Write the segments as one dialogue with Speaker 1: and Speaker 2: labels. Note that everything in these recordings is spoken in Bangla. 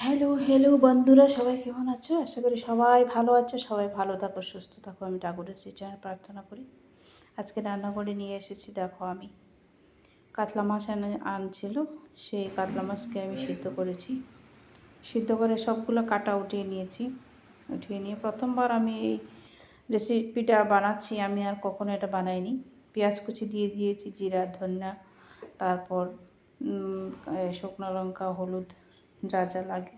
Speaker 1: হ্যালো হ্যালো বন্ধুরা, সবাই কেমন আছো? আশা করি সবাই ভালো আছো। সবাই ভালো থাকো, সুস্থ থাকো। আমি ঠাকুরের শ্রীচরণে প্রার্থনা করি। আজকে রান্না করে নিয়ে এসেছি, দেখো আমি কাতলা মাছ আনছিল। সেই কাতলা মাছকে আমি সিদ্ধ করেছি। সিদ্ধ করে সবগুলো কাটা উঠিয়ে নিয়েছি। উঠিয়ে নিয়ে প্রথমবার আমি এই রেসিপিটা বানাচ্ছি। আমি আর কখনো এটা বানাইনি। পেঁয়াজ কুচি দিয়ে দিয়েছি, জিরা, ধনিয়া, তারপর শুকনো লঙ্কা, হলুদ, যা যা লাগে,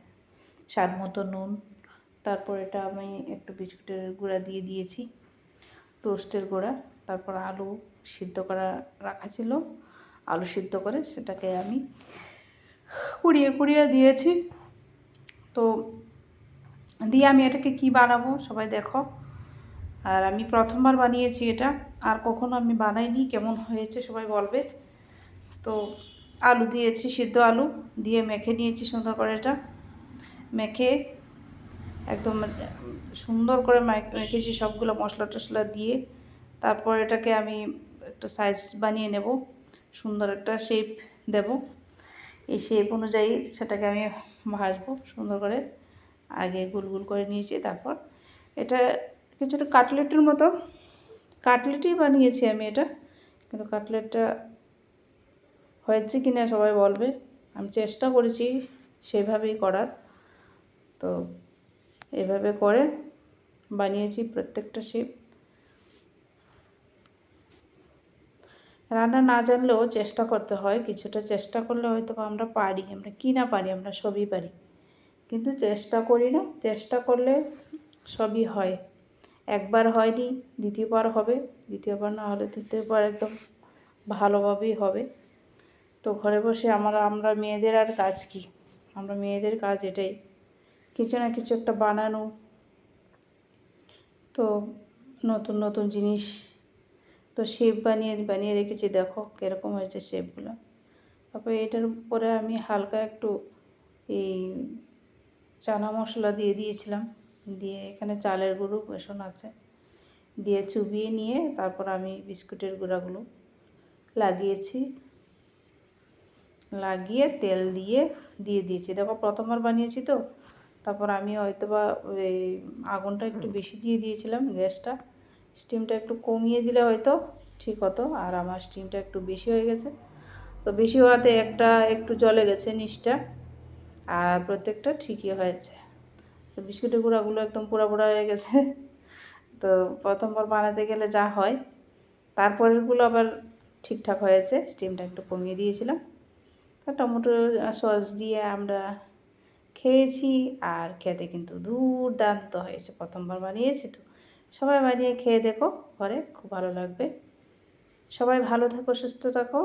Speaker 1: স্বাদ মতো নুন। তারপর এটা আমি একটু বিস্কুটের গুঁড়া দিয়ে দিয়েছি, টোস্টের গুঁড়া। তারপর আলু সিদ্ধ করা রাখা ছিল, আলু সিদ্ধ করে সেটাকে আমি কুড়িয়ে কুড়িয়ে দিয়েছি। তো দিয়ে আমি এটাকে কি বানাবো সবাই দেখো। আর আমি প্রথমবার বানিয়েছি এটা, আর কখনো আমি বানাইনি। কেমন হয়েছে সবাই বলবে। তো আলু দিয়েছি, সিদ্ধ আলু দিয়ে মেখে নিয়েছি সুন্দর করে। এটা মেখে একদম সুন্দর করে মেখেছি সবগুলো মশলা টশলা দিয়ে। তারপর এটাকে আমি একটা সাইজ বানিয়ে নেব, সুন্দর একটা শেপ দেব। এই শেপ অনুযায়ী সেটাকে আমি ভাজবো সুন্দর করে। আগে গোল গোল করে নিয়েছি, তারপর এটা কিছুটা কাটলেটের মতো, কাটলেটই বানিয়েছি আমি এটা। কিন্তু কাটলেটটা হয়েছে কি না সবাই বলবে। আমি চেষ্টা করেছি সেভাবেই করার। তো এভাবে করে বানিয়েছি প্রত্যেকটা শেপ। রান্না না জানলেও চেষ্টা করতে হয়, কিছুটা চেষ্টা করলে হয়তো আমরা পারি। আমরা কি না পারি, আমরা সবই পারি, কিন্তু চেষ্টা করি না। চেষ্টা করলে সবই হয়। একবার হয়নি, দ্বিতীয়বার হবে, দ্বিতীয়বার না হলে তৃতীয়বার একদম ভালোভাবেই হবে। তো ঘরে বসে আমরা মেয়েদের আর কাজ কি? আমরা মেয়েদের কাজ এটাই, কিছু না কিছু একটা বানানো। তো নতুন নতুন জিনিস, তো শেপ বানিয়ে রেখেছি, দেখো কীরকম হয়েছে শেপগুলো। তারপরে এটার উপরে আমি হালকা একটু এই চানা মশলা দিয়ে দিয়েছিলাম। দিয়ে এখানে চালের গুঁড়ো, বেসন আছে, দিয়ে চুবিয়ে নিয়ে তারপর আমি বিস্কুটের গুঁড়াগুলো লাগিয়েছি। লাগিয়ে তেল দিয়ে দিয়েছি। দেখো প্রথমবার বানিয়েছি তো, তারপর আমি হয়তো বা ওই আগুনটা একটু বেশি দিয়ে দিয়েছিলাম, গ্যাসটা স্টিমটা একটু কমিয়ে দিলে হয়তো ঠিক হতো। আর আমার স্টিমটা একটু বেশি হয়ে গেছে। তো বেশি হওয়াতে একটা একটু জ্বলে গেছে নিচটা, আর প্রত্যেকটা ঠিকই হয়েছে। তো বিস্কুটের গুঁড়াগুলো একদম পোড়া পোড়া হয়ে গেছে। তো প্রথমবার বানাতে গেলে যা হয়, তারপরেরগুলো আবার ঠিকঠাক হয়েছে। স্টিমটা একটু কমিয়ে দিয়েছিলাম। টমেটো সস দিয়ে আমরা খেয়েছি, আর খেতে কিন্তু দুর্দান্ত হয়েছে। প্রথমবার বানিয়েছি তো, সবাই বানিয়ে খেয়ে দেখো ঘরে, খুব ভালো লাগবে। সবাই ভালো থাকো, সুস্থ থাকো।